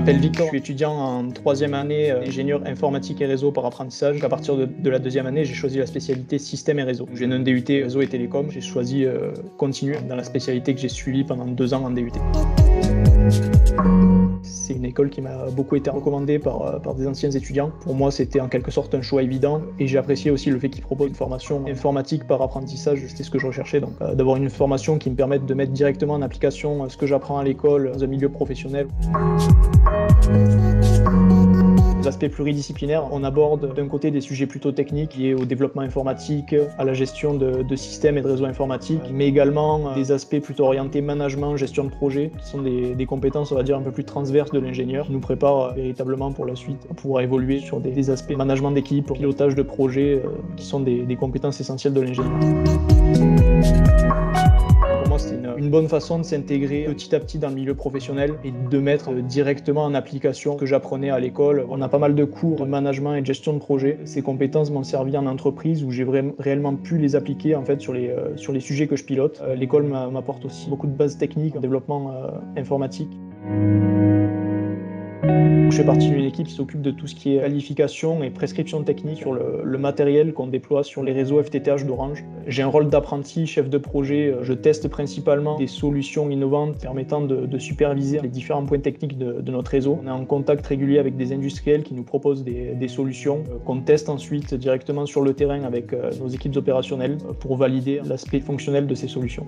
m'appelle Victor, je suis étudiant en 3e année ingénieur informatique et réseau par apprentissage. À partir de la 2e année, j'ai choisi la spécialité système et réseau. Je viens d'un DUT réseau et télécom. J'ai choisi continuer dans la spécialité que j'ai suivie pendant 2 ans en DUT. C'est une école qui m'a beaucoup été recommandée par des anciens étudiants. Pour moi, c'était en quelque sorte un choix évident et j'ai apprécié aussi le fait qu'ils proposent une formation informatique par apprentissage. C'était ce que je recherchais, donc d'avoir une formation qui me permette de mettre directement en application ce que j'apprends à l'école dans un milieu professionnel. Les aspects pluridisciplinaires, on aborde d'un côté des sujets plutôt techniques liés au développement informatique, à la gestion de systèmes et de réseaux informatiques, mais également des aspects plutôt orientés management, gestion de projet, qui sont des compétences, on va dire, un peu plus transverses de l'ingénieur, qui nous préparent véritablement pour la suite à pouvoir évoluer sur des aspects management d'équipe, pilotage de projet, qui sont des compétences essentielles de l'ingénieur. C'était une bonne façon de s'intégrer petit à petit dans le milieu professionnel et de mettre directement en application ce que j'apprenais à l'école. On a pas mal de cours de management et de gestion de projet. Ces compétences m'ont servi en entreprise où j'ai réellement pu les appliquer en fait sur les sujets que je pilote. L'école m'apporte aussi beaucoup de bases techniques en développement informatique. Je fais partie d'une équipe qui s'occupe de tout ce qui est qualification et prescription technique sur le matériel qu'on déploie sur les réseaux FTTH d'Orange. J'ai un rôle d'apprenti, chef de projet. Je teste principalement des solutions innovantes permettant de superviser les différents points techniques de notre réseau. On est en contact régulier avec des industriels qui nous proposent des solutions qu'on teste ensuite directement sur le terrain avec nos équipes opérationnelles pour valider l'aspect fonctionnel de ces solutions.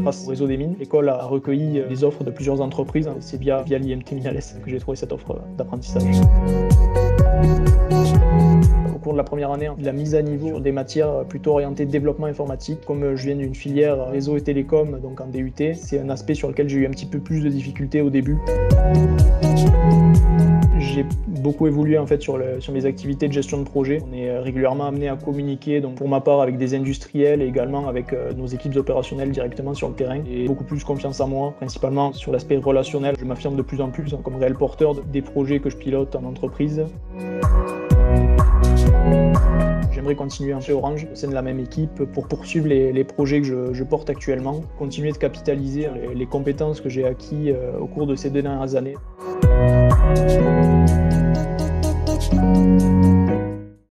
Grâce au réseau des mines, l'école a recueilli les offres de plusieurs entreprises. C'est via l'IMT Minales que j'ai trouvé cette offre d'apprentissage. Au cours de la première année, la mise à niveau sur des matières plutôt orientées développement informatique. Comme je viens d'une filière réseau et télécom, donc en DUT, c'est un aspect sur lequel j'ai eu un petit peu plus de difficultés au début. J'ai beaucoup évolué en fait sur mes activités de gestion de projet. On est régulièrement amené à communiquer, donc pour ma part avec des industriels et également avec nos équipes opérationnelles directement sur le terrain. J'ai beaucoup plus confiance en moi, principalement sur l'aspect relationnel. Je m'affirme de plus en plus comme réel porteur des projets que je pilote en entreprise. J'aimerais continuer chez Orange au sein de la même équipe pour poursuivre les projets que je porte actuellement, continuer de capitaliser les compétences que j'ai acquises au cours de ces 2 dernières années.